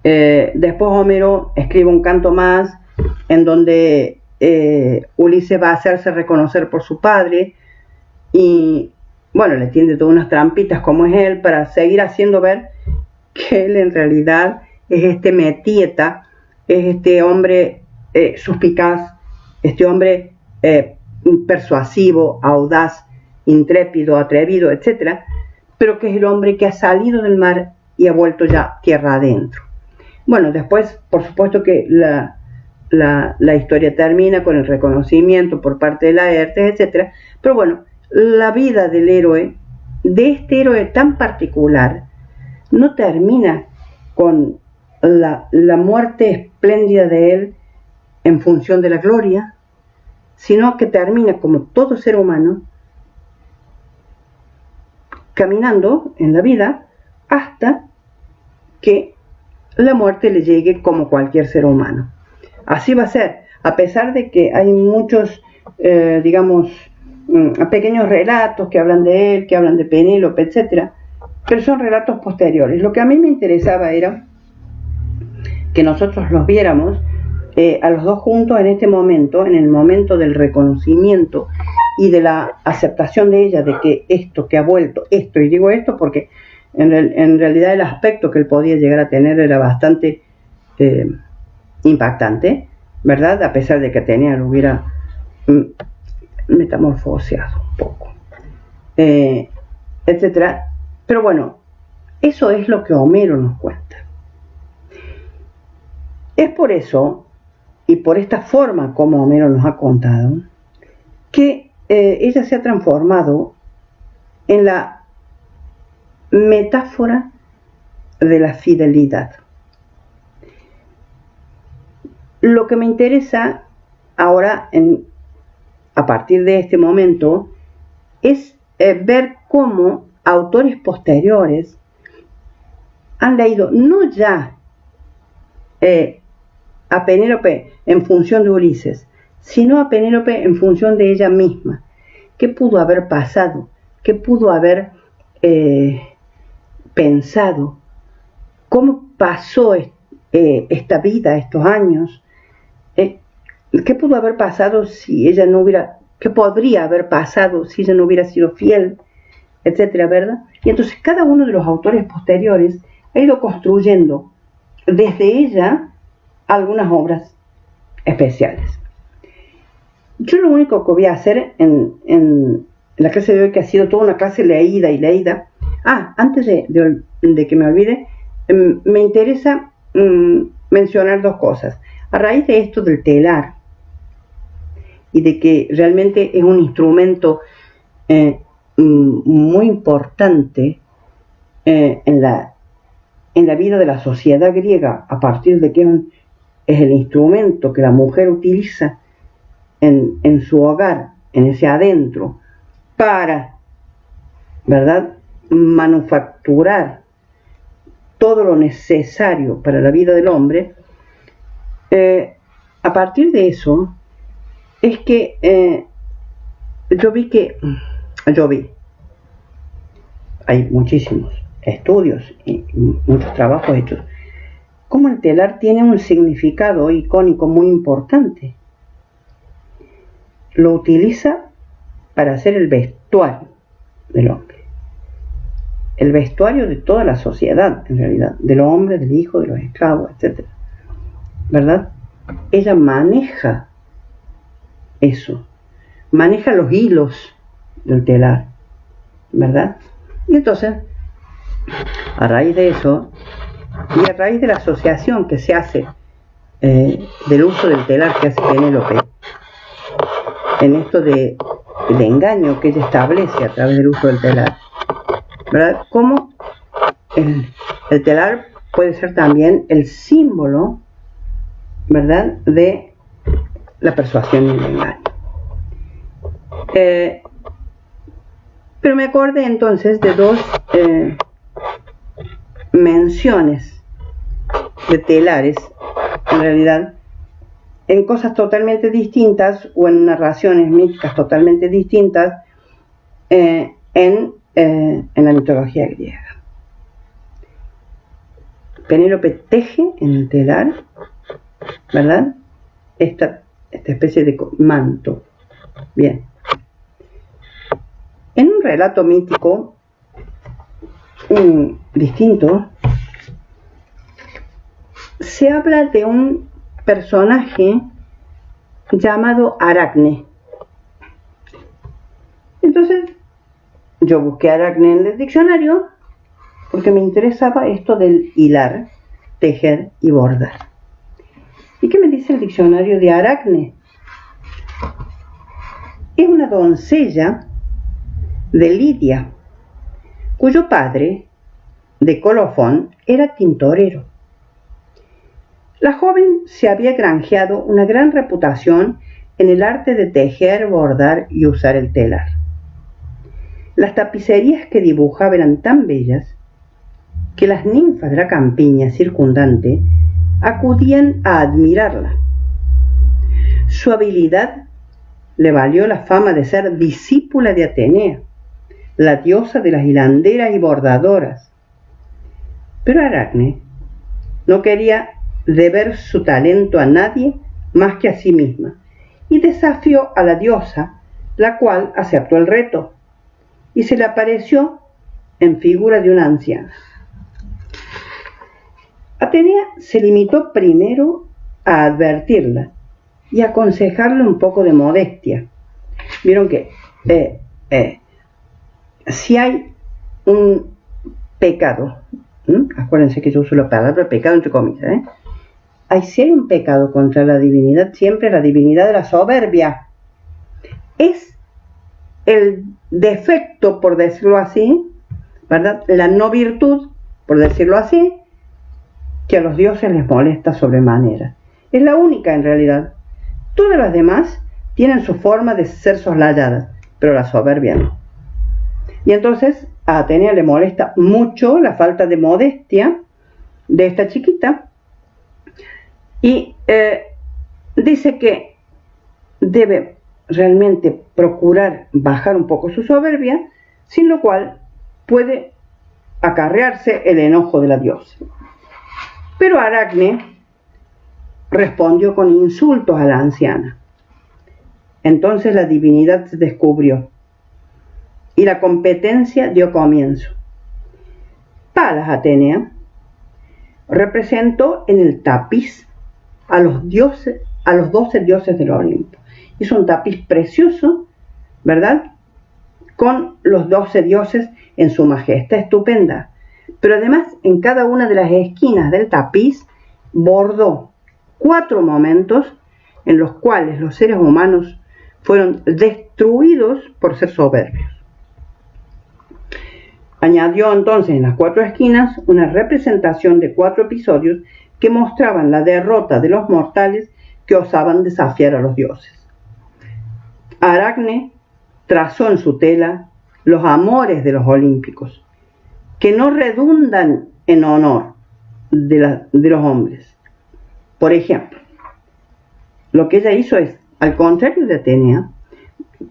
después Homero escribe un canto más en donde Ulises va a hacerse reconocer por su padre y, bueno, le tiende todas unas trampitas como es él para seguir haciendo ver que él en realidad es este Metieta, es este hombre suspicaz, este hombre persuasivo, audaz, intrépido, atrevido, etc., pero que es el hombre que ha salido del mar y ha vuelto ya tierra adentro. Bueno, después, por supuesto que la historia termina con el reconocimiento por parte de Laertes, etc., pero bueno, la vida del héroe, de este héroe tan particular, no termina con la muerte espléndida de él en función de la gloria, sino que termina como todo ser humano, caminando en la vida hasta que la muerte le llegue como cualquier ser humano. Así va a ser, a pesar de que hay muchos, pequeños relatos que hablan de él, que hablan de Penélope, etc., pero son relatos posteriores. Lo que a mí me interesaba era que nosotros los viéramos a los dos juntos en este momento, en el momento del reconocimiento y de la aceptación de ella de que esto, que ha vuelto, esto, y digo esto porque en realidad el aspecto que él podía llegar a tener era bastante impactante, ¿verdad? A pesar de que Atenea lo hubiera metamorfoseado un poco, etcétera. Pero bueno, eso es lo que Homero nos cuenta. Es por eso, y por esta forma como Homero nos ha contado, que ella se ha transformado en la metáfora de la fidelidad. Lo que me interesa ahora, a partir de este momento, es ver cómo autores posteriores han leído no ya a Penélope en función de Ulises, sino a Penélope en función de ella misma. ¿Qué pudo haber pasado? ¿Qué pudo haber pensado? ¿Cómo pasó esta vida, estos años? ¿Qué pudo haber pasado si ella no hubiera, qué podría haber pasado si ella no hubiera sido fiel, etcétera, ¿verdad? Y entonces cada uno de los autores posteriores ha ido construyendo desde ella algunas obras especiales. Yo lo único que voy a hacer en la clase de hoy, que ha sido toda una clase leída y leída, antes de que me olvide, me interesa mencionar dos cosas. A raíz de esto del telar y de que realmente es un instrumento muy importante en la vida de la sociedad griega, a partir de que es el instrumento que la mujer utiliza en su hogar, en ese adentro, para, ¿verdad?, manufacturar todo lo necesario para la vida del hombre. A partir de eso es que yo vi, hay muchísimos estudios y muchos trabajos hechos, como el telar tiene un significado icónico muy importante. Lo utiliza para hacer el vestuario del hombre, el vestuario de toda la sociedad, en realidad, del hombre, del hijo, de los esclavos, etc. ¿Verdad? Ella maneja eso, maneja los hilos del telar, ¿verdad? Y entonces, a raíz de eso, y a raíz de la asociación que se hace del uso del telar que hace Penélope, en esto del engaño que ella establece a través del uso del telar, ¿verdad? Como el telar puede ser también el símbolo, ¿verdad?, de la persuasión y el engaño. Pero me acordé entonces de dos menciones de telares, en realidad, en cosas totalmente distintas o en narraciones míticas totalmente distintas en la mitología griega. Penélope teje en el telar, ¿verdad?, esta especie de manto. Bien. En un relato mítico distinto, se habla de un personaje llamado Aracne. Entonces, yo busqué Aracne en el diccionario porque me interesaba esto del hilar, tejer y bordar. ¿Y qué me dice el diccionario de Aracne? Es una doncella de Lidia, cuyo padre, de Colofón, era tintorero. La joven se había granjeado una gran reputación en el arte de tejer, bordar y usar el telar. Las tapicerías que dibujaba eran tan bellas que las ninfas de la campiña circundante acudían a admirarla. Su habilidad le valió la fama de ser discípula de Atenea, la diosa de las hilanderas y bordadoras. Pero Aracne no quería deber su talento a nadie más que a sí misma, y desafió a la diosa la cual aceptó el reto y se le apareció en figura de una anciana. Atenea se limitó primero a advertirla y aconsejarle un poco de modestia. Vieron que si hay un pecado, acuérdense que yo uso la palabra pecado entre comillas, si hay un pecado contra la divinidad, siempre la divinidad de la soberbia. Es el defecto, por decirlo así, ¿verdad? La no virtud, por decirlo así, que a los dioses les molesta sobremanera. Es la única en realidad. Todas las demás tienen su forma de ser soslayadas, pero la soberbia no. Y entonces a Atenea le molesta mucho la falta de modestia de esta chiquita y dice que debe realmente procurar bajar un poco su soberbia, sin lo cual puede acarrearse el enojo de la diosa. Pero Aracne respondió con insultos a la anciana. Entonces la divinidad se descubrió y la competencia dio comienzo. Palas Atenea representó en el tapiz a los 12 dioses del Olimpo. Hizo un tapiz precioso, ¿verdad? Con los 12 dioses en su majestad estupenda. Pero además, en cada una de las esquinas del tapiz bordó 4 momentos en los cuales los seres humanos fueron destruidos por ser soberbios. Añadió entonces en las 4 esquinas una representación de 4 episodios que mostraban la derrota de los mortales que osaban desafiar a los dioses. Aracne trazó en su tela los amores de los olímpicos, que no redundan en honor de los hombres. Por ejemplo, lo que ella hizo es, al contrario de Atenea,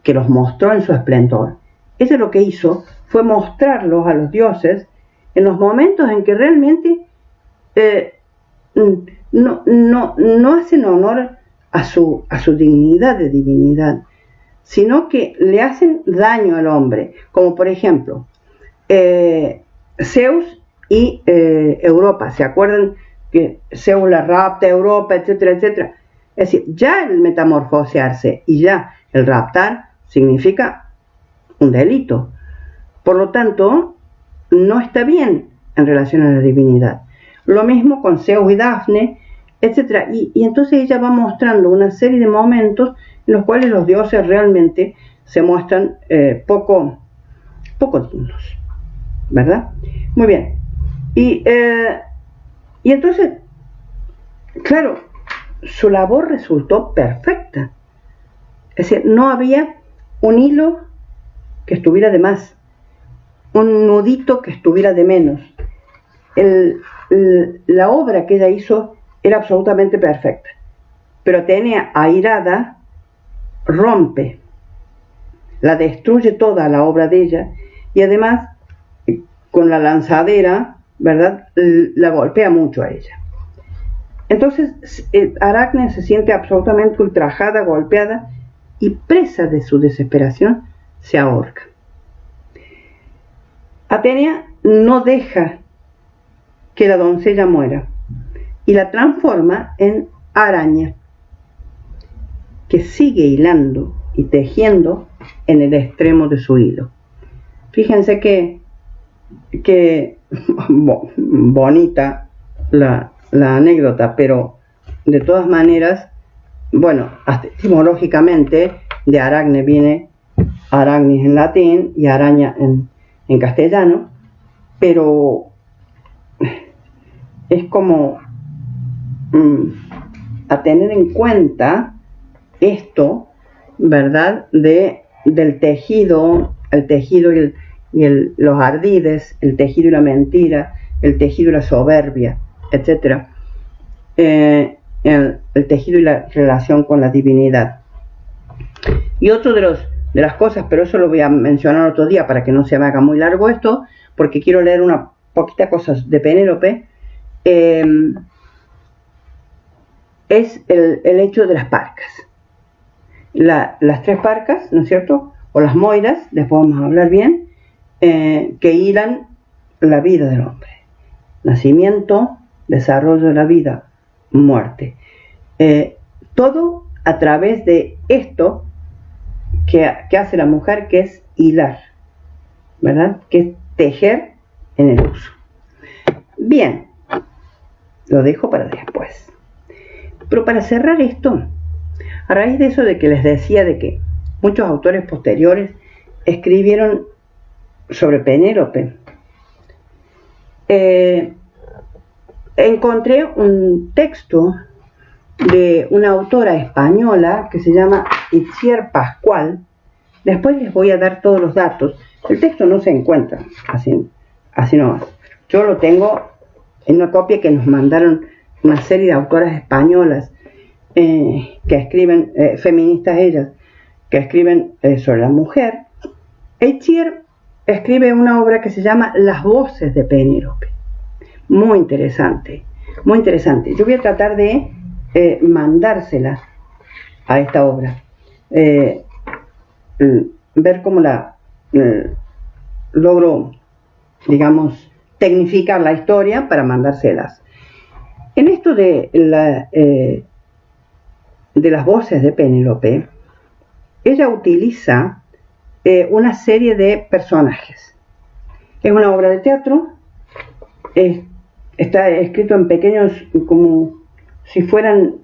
que los mostró en su esplendor, ella lo que hizo fue mostrarlos a los dioses en los momentos en que realmente no hacen honor a su dignidad de divinidad, sino que le hacen daño al hombre, como por ejemplo Zeus y Europa. ¿Se acuerdan que Zeus la rapta a Europa, etcétera, etcétera? Es decir, ya el metamorfosearse y ya el raptar significa un delito. Por lo tanto, no está bien en relación a la divinidad. Lo mismo con Zeus y Dafne, etcétera. Y entonces ella va mostrando una serie de momentos en los cuales los dioses realmente se muestran poco dignos, ¿verdad? Muy bien. Y entonces, claro, su labor resultó perfecta. Es decir, no había un hilo que estuviera de más, un nudito que estuviera de menos. La obra que ella hizo era absolutamente perfecta. Pero Atenea, airada, rompe, la destruye toda la obra de ella y además con la lanzadera, ¿verdad?, la golpea mucho a ella. Entonces Aracne se siente absolutamente ultrajada, golpeada y presa de su desesperación se ahorca. Atenea no deja que la doncella muera y la transforma en araña, que sigue hilando y tejiendo en el extremo de su hilo. Fíjense que bonita la anécdota, pero de todas maneras, bueno, hasta etimológicamente de Aracne viene aracnis en latín y araña en castellano, pero es como a tener en cuenta esto, ¿verdad?, del tejido, el tejido los ardides, el tejido y la mentira, el tejido y la soberbia, etc. El tejido y la relación con la divinidad. Y otro de las cosas, pero eso lo voy a mencionar otro día para que no se me haga muy largo esto, porque quiero leer una poquita cosas de Penélope, es el hecho de las parcas. las tres parcas, ¿no es cierto? O las moiras, después vamos a hablar bien, que hilan la vida del hombre. Nacimiento, desarrollo de la vida, muerte. Todo a través de esto que hace la mujer, que es hilar, ¿verdad? Que es tejer en el uso. Bien, lo dejo para después. Pero para cerrar esto, a raíz de eso de que les decía de que muchos autores posteriores escribieron sobre Penélope, encontré un texto de una autora española que se llama Itziar Pascual. Después les voy a dar todos los datos. El texto no se encuentra así nomás. Yo lo tengo en una copia que nos mandaron una serie de autoras españolas que escriben, feministas ellas, que escriben sobre la mujer. Itziar escribe una obra que se llama Las voces de Penélope. Muy interesante, muy interesante. Yo voy a tratar de mandárselas a esta obra, ver cómo la logro, digamos, tecnificar la historia para mandárselas. En esto de las voces de Penélope, ella utiliza una serie de personajes. Es una obra de teatro, está escrito en pequeños, como si fueran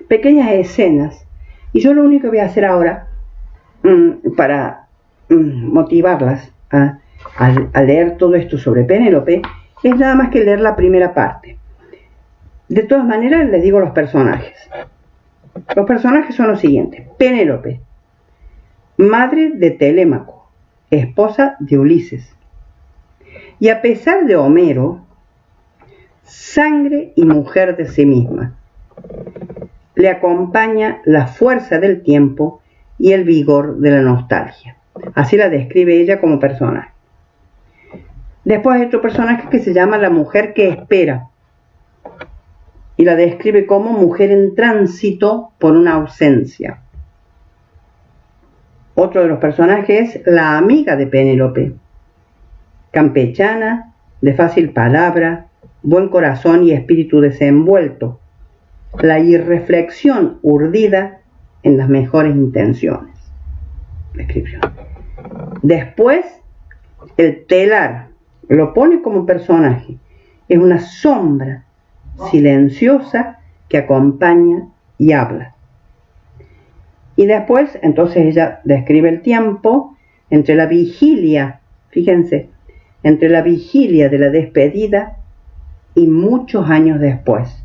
pequeñas escenas, y yo lo único que voy a hacer ahora para motivarlas a leer todo esto sobre Penélope es nada más que leer la primera parte. De todas maneras les digo los personajes. Los personajes son los siguientes: Penélope, madre de Telémaco, esposa de Ulises, y a pesar de Homero, sangre y mujer de sí misma. Le acompaña la fuerza del tiempo y el vigor de la nostalgia. Así la describe ella como personaje. Después hay otro personaje que se llama la mujer que espera, y la describe como mujer en tránsito por una ausencia. Otro de los personajes es la amiga de Penélope, campechana, de fácil palabra, buen corazón y espíritu desenvuelto, la irreflexión urdida en las mejores intenciones. Descripción. Después, el telar lo pone como personaje. Es una sombra silenciosa que acompaña y habla. Y después, entonces ella describe el tiempo entre la vigilia, fíjense, entre la vigilia de la despedida y muchos años después.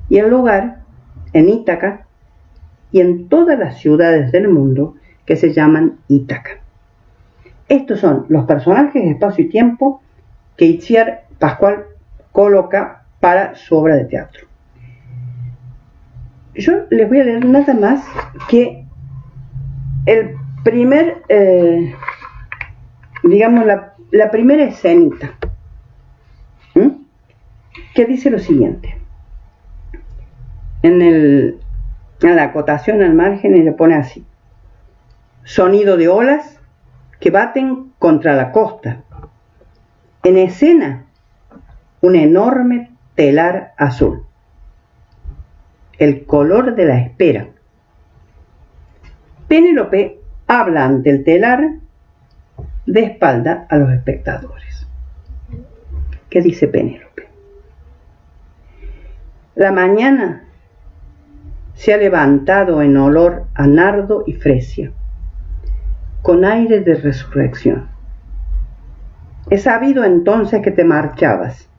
Y el lugar, en Ítaca y en todas las ciudades del mundo que se llaman Ítaca. Estos son los personajes de espacio y tiempo que Itziar Pascual coloca para su obra de teatro. Yo les voy a leer nada más que el primer, digamos, la primera escenita, que dice lo siguiente. En la acotación al margen ella pone así: sonido de olas que baten contra la costa. En escena, un enorme telar azul. El color de la espera. Penélope habla ante el telar de espalda a los espectadores. ¿Qué dice Penélope? La mañana se ha levantado en olor a nardo y fresia, con aire de resurrección. He sabido entonces que te marchabas.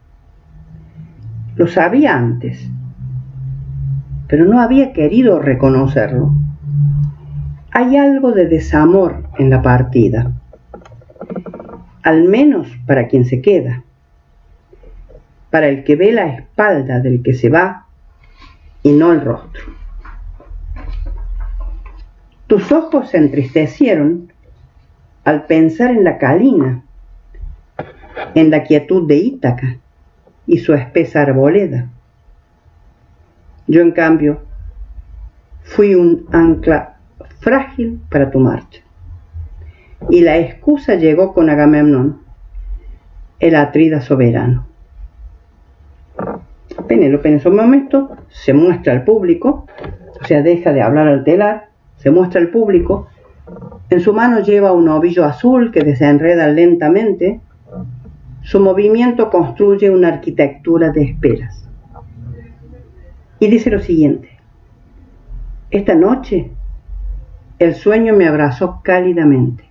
Lo sabía antes, pero no había querido reconocerlo. Hay algo de desamor en la partida, al menos para quien se queda, para el que ve la espalda del que se va y no el rostro. Tus ojos se entristecieron al pensar en la calina, en la quietud de Ítaca y su espesa arboleda. Yo, en cambio, fui un ancla frágil para tu marcha. Y la excusa llegó con Agamemnón, el atrida soberano. Penélope en ese momento se muestra al público, o sea, deja de hablar al telar, se muestra al público. En su mano lleva un ovillo azul que desenreda lentamente. Su movimiento construye una arquitectura de esperas. Y dice lo siguiente: esta noche el sueño me abrazó cálidamente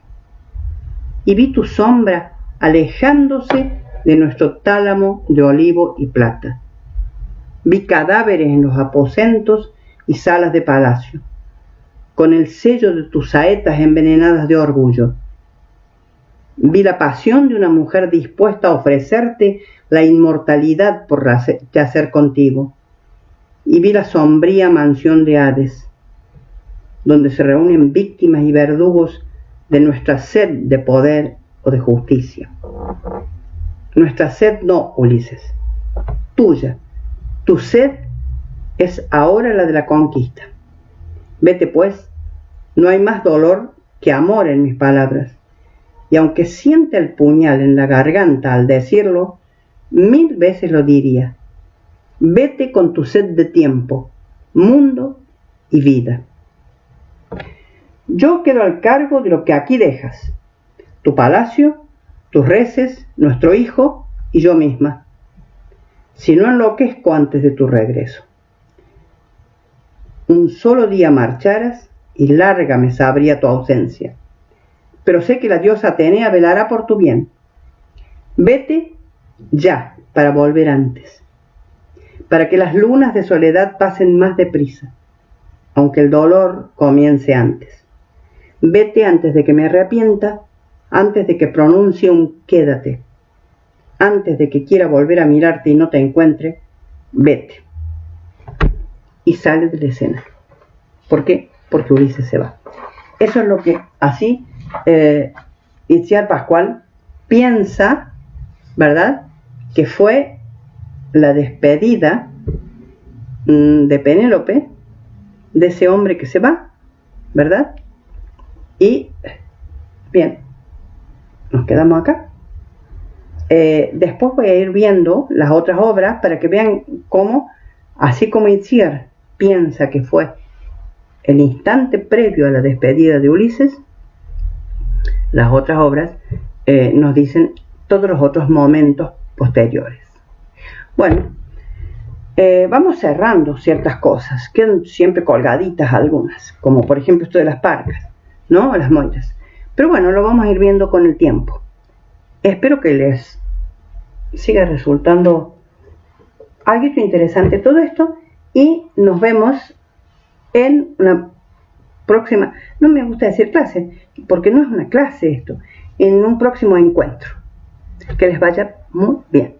y vi tu sombra alejándose de nuestro tálamo de olivo y plata. Vi cadáveres en los aposentos y salas de palacio, con el sello de tus saetas envenenadas de orgullo. Vi la pasión de una mujer dispuesta a ofrecerte la inmortalidad por yacer contigo. Y vi la sombría mansión de Hades, donde se reúnen víctimas y verdugos de nuestra sed de poder o de justicia. Nuestra sed no, Ulises, tuya. Tu sed es ahora la de la conquista. Vete pues, no hay más dolor que amor en mis palabras, y aunque siente el puñal en la garganta al decirlo, 1000 veces lo diría. Vete con tu sed de tiempo, mundo y vida. Yo quedo al cargo de lo que aquí dejas: tu palacio, tus reses, nuestro hijo y yo misma, si no enloquezco antes de tu regreso. Un solo día marcharas y larga me sabría tu ausencia, pero sé que la diosa Atenea velará por tu bien. Vete ya para volver antes, para que las lunas de soledad pasen más deprisa, aunque el dolor comience antes. Vete antes de que me arrepienta, antes de que pronuncie un quédate, antes de que quiera volver a mirarte y no te encuentre. Vete. Y sale de la escena. ¿Por qué? Porque Ulises se va. Eso es lo que así Itziar Pascual piensa, ¿verdad?, que fue la despedida de Penélope, de ese hombre que se va, ¿verdad? Y bien, nos quedamos acá. Después voy a ir viendo las otras obras para que vean cómo, así como Itziar piensa que fue el instante previo a la despedida de Ulises, las otras obras nos dicen todos los otros momentos posteriores. Bueno, vamos cerrando ciertas cosas, quedan siempre colgaditas algunas, como por ejemplo esto de las parcas, ¿no? Las moiras. Pero bueno, lo vamos a ir viendo con el tiempo. Espero que les siga resultando algo interesante todo esto, y nos vemos en una próxima, no me gusta decir clase, porque no es una clase esto, en un próximo encuentro. Que les vaya muy bien.